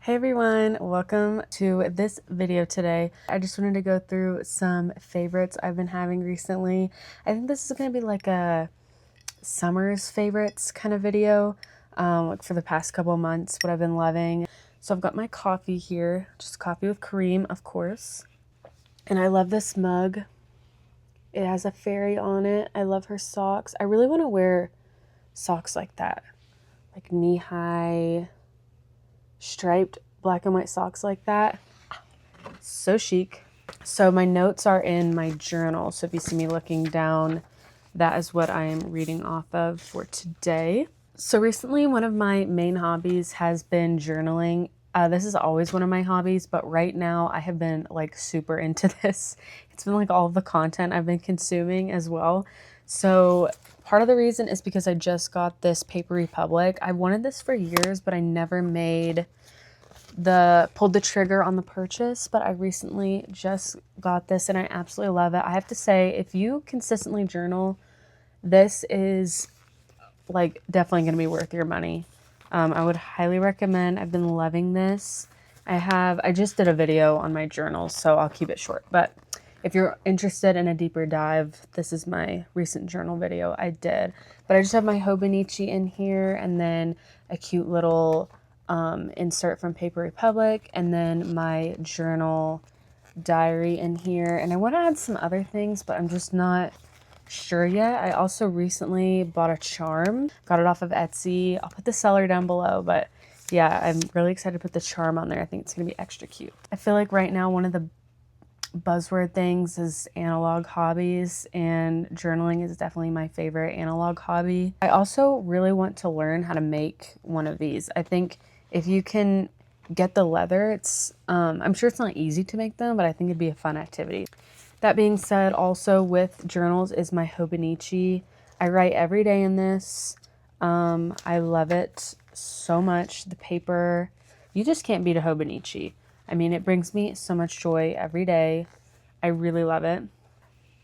Hey everyone, welcome to this video today. I just wanted to go through some favorites I've been having recently. I think this is going to be like a summer's favorites kind of video, like for the past couple months, what I've been loving. So I've got my coffee here, just coffee with cream, of course. And I love this mug. It has a fairy on it. I love her socks. I really want to wear socks like that, like knee-high striped black and white socks like that. So chic. So my notes are in my journal. So if you see me looking down, that is what I am reading off of for today. So recently, one of my main hobbies has been journaling. This is always one of my hobbies, but right now I have been like super into this. It's been like all of the content I've been consuming as well. So part of the reason is because I just got this Paper Republic. I wanted this for years, but I never pulled the trigger on the purchase, but I recently just got this and I absolutely love it. I have to say, if you consistently journal, this is like definitely going to be worth your money. I would highly recommend. I've been loving this. I just did a video on my journals, so I'll keep it short, but if you're interested in a deeper dive, this is my recent journal video I did. But I just have my Hobonichi in here and then a cute little insert from Paper Republic and then my journal diary in here. And I want to add some other things, but I'm just not sure yet. I also recently bought a charm, got it off of Etsy. I'll put the seller down below, but yeah, I'm really excited to put the charm on there. I think it's going to be extra cute. I feel like right now one of the buzzword things is analog hobbies, and journaling is definitely my favorite analog hobby. I also really want to learn how to make one of these. I think if you can get the leather, it's I'm sure it's not easy to make them, but I think it'd be a fun activity. That being said, also with journals is my Hobonichi. I write every day in this. I love it so much. The paper, you just can't beat a Hobonichi. I mean, it brings me so much joy every day. I really love it.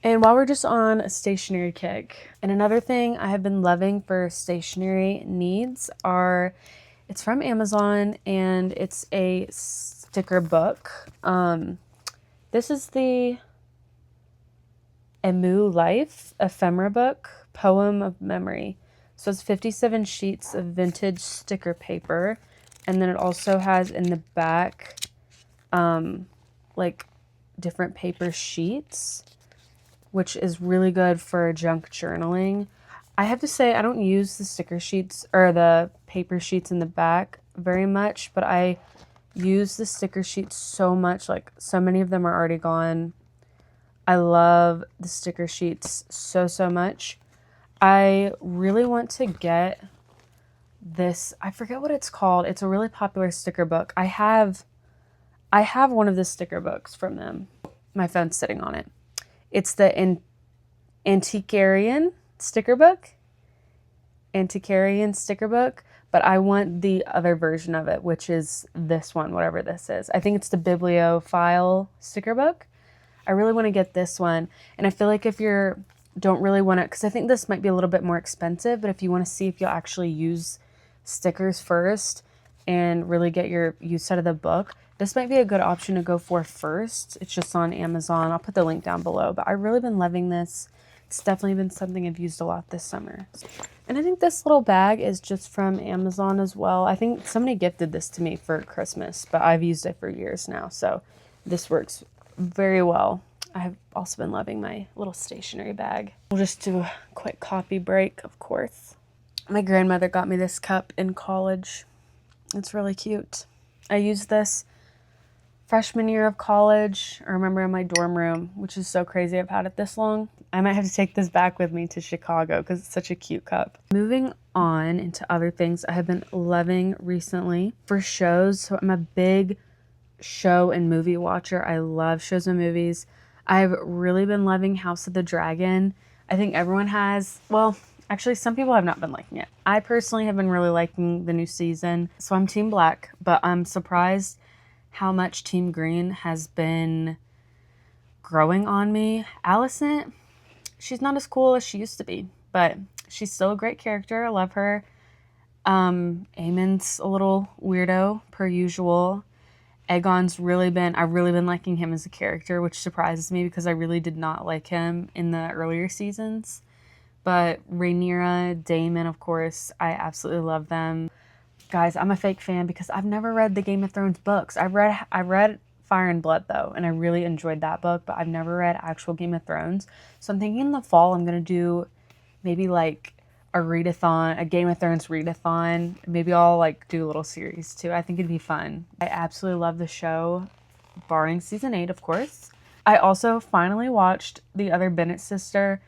And while we're just on a stationery kick, and another thing I have been loving for stationery needs are, it's from Amazon and it's a sticker book. This is the Emu Life ephemera book, Poem of Memory. So it's 57 sheets of vintage sticker paper. And then it also has in the back like different paper sheets, which is really good for junk journaling. I have to say I don't use the sticker sheets or the paper sheets in the back very much, but I use the sticker sheets so much. Like, so many of them are already gone. I love the sticker sheets so much. I really want to get this, I forget what it's called. It's a really popular sticker book. I have one of the sticker books from them. My phone's sitting on it. It's the Antiquarian sticker book. Antiquarian sticker book. But I want the other version of it, which is this one, whatever this is. I think it's the Bibliophile sticker book. I really want to get this one. And I feel like if you don't really want to, because I think this might be a little bit more expensive, but if you want to see if you'll actually use stickers first and really get your use out of the book, this might be a good option to go for first. It's just on Amazon. I'll put the link down below, but I've really been loving this. It's definitely been something I've used a lot this summer. And I think this little bag is just from Amazon as well. I think somebody gifted this to me for Christmas, but I've used it for years now, so this works very well. I have also been loving my little stationery bag. We'll just do a quick coffee break, of course. My grandmother got me this cup in college. It's really cute. I used this freshman year of college. I remember in my dorm room, which is so crazy I've had it this long. I might have to take this back with me to Chicago because it's such a cute cup. Moving on into other things I have been loving recently for shows. So I'm a big show and movie watcher. I love shows and movies. I've really been loving House of the Dragon. I think everyone has. Well, actually, some people have not been liking it. I personally have been really liking the new season. So I'm Team Black, but I'm surprised how much Team Green has been growing on me. Alicent, she's not as cool as she used to be, but she's still a great character. I love her. Eamon's a little weirdo per usual. Aegon's I've really been liking him as a character, which surprises me because I really did not like him in the earlier seasons. But Rhaenyra, Daemon, of course, I absolutely love them. Guys, I'm a fake fan because I've never read the Game of Thrones books. I read Fire and Blood though, and I really enjoyed that book, but I've never read actual Game of Thrones. So I'm thinking in the fall I'm gonna do maybe like a readathon, a Game of Thrones readathon. Maybe I'll like do a little series too. I think it'd be fun. I absolutely love the show, barring season 8, of course. I also finally watched The Other Bennett Sister.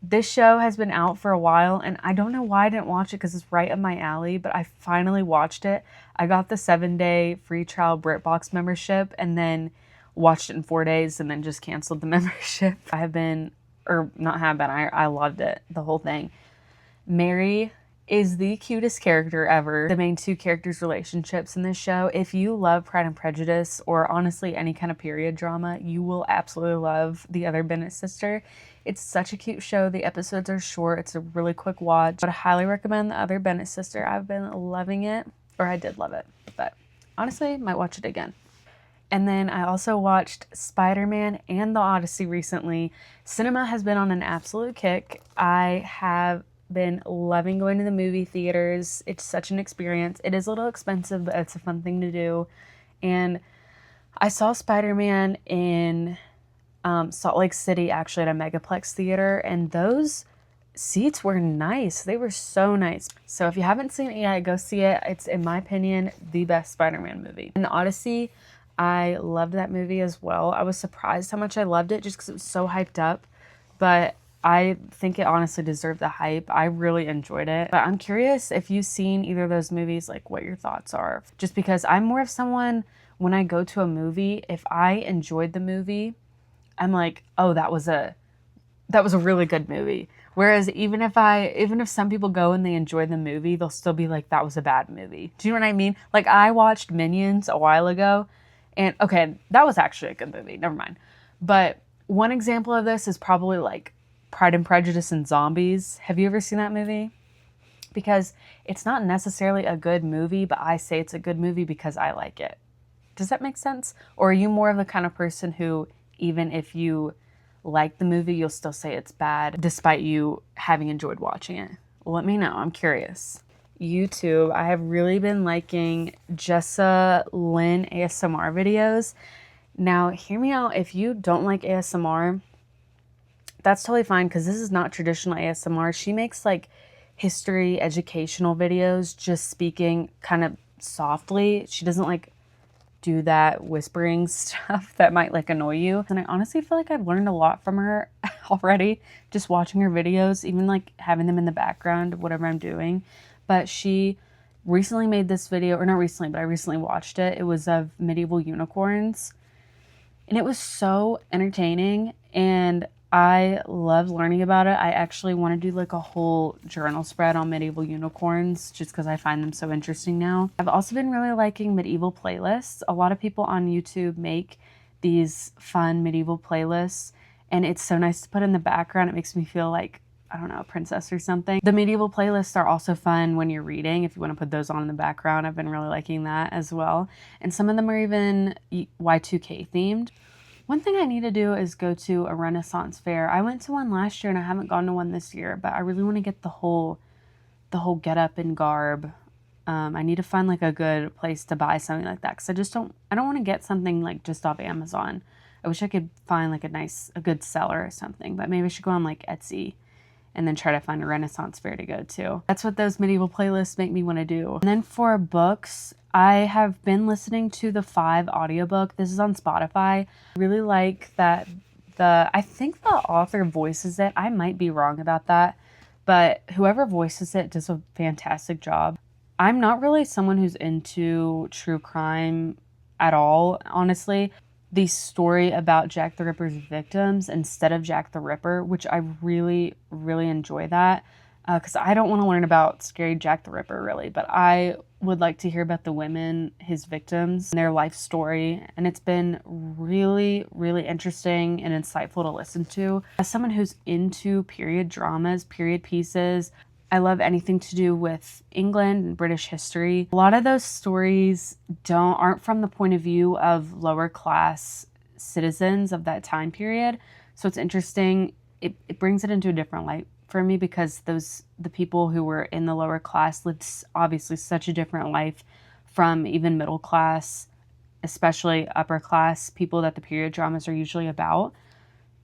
This show has been out for a while, and I don't know why I didn't watch it because it's right up my alley, but I finally watched it. I got the 7-day free trial BritBox membership and then watched it in 4 days and then just canceled the membership. I loved it, the whole thing. Mary is the cutest character ever. The main two characters' relationships in this show. If you love Pride and Prejudice or honestly any kind of period drama, you will absolutely love The Other Bennett Sister. It's such a cute show. The episodes are short. It's a really quick watch. But I highly recommend The Other Bennett Sister. I've been loving it, or I did love it, but honestly, might watch it again. And then I also watched Spider-Man and The Odyssey recently. Cinema has been on an absolute kick. I have been loving going to the movie theaters. It's such an experience. It is a little expensive, but it's a fun thing to do. And I saw Spider-Man in Salt Lake City, actually at a Megaplex theater, and those seats were nice. They were so nice. So if you haven't seen it yet, go see it. It's, in my opinion, the best Spider-Man movie. And The Odyssey, I loved that movie as well. I was surprised how much I loved it just because it was so hyped up, but I think it honestly deserved the hype. I really enjoyed it. But I'm curious if you've seen either of those movies, like what your thoughts are. Just because I'm more of someone, when I go to a movie, if I enjoyed the movie, I'm like, oh, that was a really good movie. Whereas even if some people go and they enjoy the movie, they'll still be like, that was a bad movie. Do you know what I mean? Like, I watched Minions a while ago, and okay, that was actually a good movie. Never mind. But one example of this is probably like Pride and Prejudice and Zombies. Have you ever seen that movie? Because it's not necessarily a good movie, but I say it's a good movie because I like it. Does that make sense? Or are you more of the kind of person who, even if you like the movie, you'll still say it's bad despite you having enjoyed watching it? Let me know. I'm curious. YouTube, I have really been liking Jessa Lynn ASMR videos. Now, hear me out. If you don't like ASMR, that's totally fine because this is not traditional ASMR. She makes like history, educational videos, just speaking kind of softly. She doesn't like do that whispering stuff that might like annoy you. And I honestly feel like I've learned a lot from her already, just watching her videos, even like having them in the background of whatever I'm doing. But she recently made this video, or not recently, but I recently watched it. It was of medieval unicorns. And it was so entertaining and I love learning about it. I actually want to do like a whole journal spread on medieval unicorns just because I find them so interesting now. I've also been really liking medieval playlists. A lot of people on YouTube make these fun medieval playlists and it's so nice to put in the background. It makes me feel like, I don't know, a princess or something. The medieval playlists are also fun when you're reading, if you want to put those on in the background. I've been really liking that as well. And some of them are even Y2K themed. One thing I need to do is go to a Renaissance fair. I went to one last year and I haven't gone to one this year, but I really want to get the whole get up and garb. I need to find like a good place to buy something like that because I don't want to get something like just off Amazon. I wish I could find like a good seller or something, but maybe I should go on like Etsy and then try to find a Renaissance fair to go to. That's what those medieval playlists make me want to do. And then for books, I have been listening to the 5 audiobook. This is on Spotify. I really like that I think the author voices it. I might be wrong about that, but whoever voices it does a fantastic job. I'm not really someone who's into true crime at all, honestly. The story about Jack the Ripper's victims instead of Jack the Ripper, which I really, really enjoy that. Because I don't want to learn about scary Jack the Ripper, really, but I would like to hear about the women, his victims, and their life story, and it's been really, really interesting and insightful to listen to. As someone who's into period dramas, period pieces, I love anything to do with England and British history. A lot of those stories aren't from the point of view of lower class citizens of that time period. So it's interesting. It brings it into a different light for me because the people who were in the lower class lived obviously such a different life from even middle class, especially upper class people that the period dramas are usually about.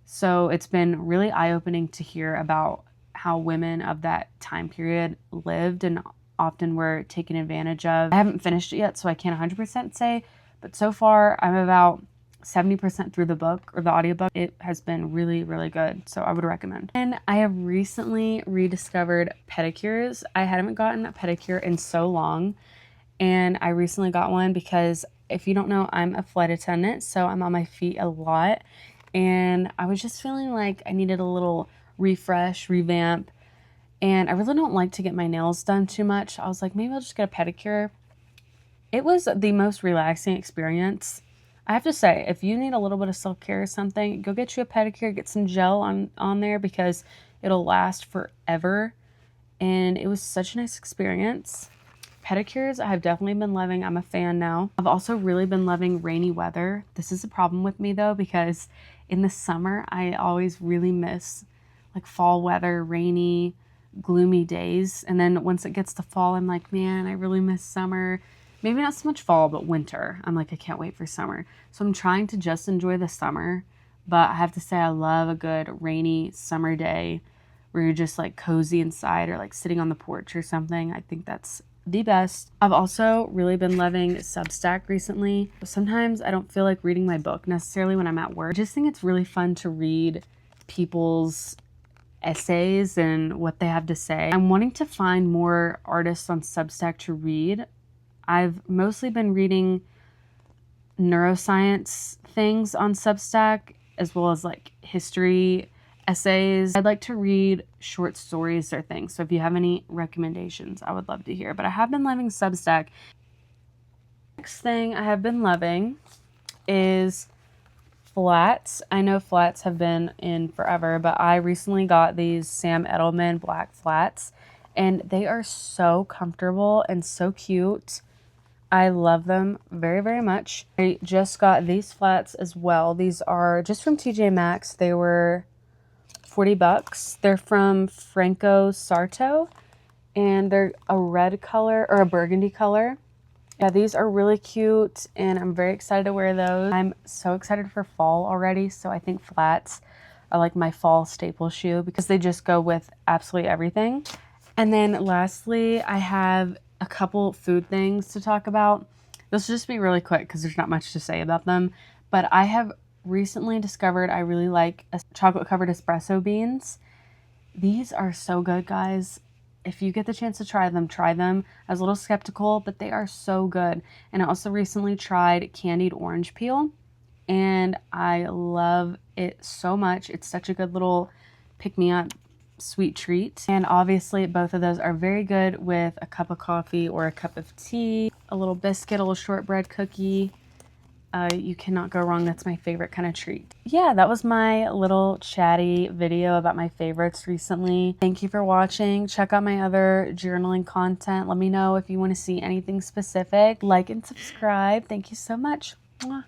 So it's been really eye-opening to hear about how women of that time period lived and often were taken advantage of. I haven't finished it yet, so I can't 100% say, but so far I'm about 70% through the book or the audiobook. It has been really, really good, so I would recommend. And I have recently rediscovered pedicures. I hadn't gotten a pedicure in so long, and I recently got one because if you don't know, I'm a flight attendant, so I'm on my feet a lot, and I was just feeling like I needed a little refresh, revamp, and I really don't like to get my nails done too much. I was like, maybe I'll just get a pedicure. It was the most relaxing experience. I have to say, if you need a little bit of self-care or something, go get you a pedicure, get some gel on there because it'll last forever. And it was such a nice experience. Pedicures, I have definitely been loving. I'm a fan now. I've also really been loving rainy weather. This is a problem with me though, because in the summer, I always really miss like fall weather, rainy, gloomy days. And then once it gets to fall, I'm like, man, I really miss summer. Maybe not so much fall, but winter. I'm like, I can't wait for summer. So I'm trying to just enjoy the summer. But I have to say, I love a good rainy summer day where you're just like cozy inside or like sitting on the porch or something. I think that's the best. I've also really been loving Substack recently. Sometimes I don't feel like reading my book necessarily when I'm at work. I just think it's really fun to read people's essays and what they have to say. I'm wanting to find more artists on Substack to read. I've mostly been reading neuroscience things on Substack as well as like history essays. I'd like to read short stories or things. So if you have any recommendations, I would love to hear. But I have been loving Substack. Next thing I have been loving is flats. I know flats have been in forever, but I recently got these Sam Edelman black flats and they are so comfortable and so cute. I love them very, very much. I just got these flats as well. These are just from TJ Maxx. They were $40. They're from Franco Sarto and they're a red color or a burgundy color. Yeah, these are really cute and I'm very excited to wear those. I'm so excited for fall already, so I think flats are like my fall staple shoe because they just go with absolutely everything. And then lastly, I have a couple food things to talk about. This will just be really quick because there's not much to say about them, but I have recently discovered I really like chocolate covered espresso beans. These are so good, guys. If you get the chance to try them, try them. I was a little skeptical, but they are so good. And I also recently tried candied orange peel, and I love it so much. It's such a good little pick-me-up sweet treat. And obviously, both of those are very good with a cup of coffee or a cup of tea, a little biscuit, a little shortbread cookie. You cannot go wrong. That's my favorite kind of treat. Yeah, that was my little chatty video about my favorites recently. Thank you for watching. Check out my other journaling content. Let me know if you want to see anything specific. Like and subscribe. Thank you so much. Mwah.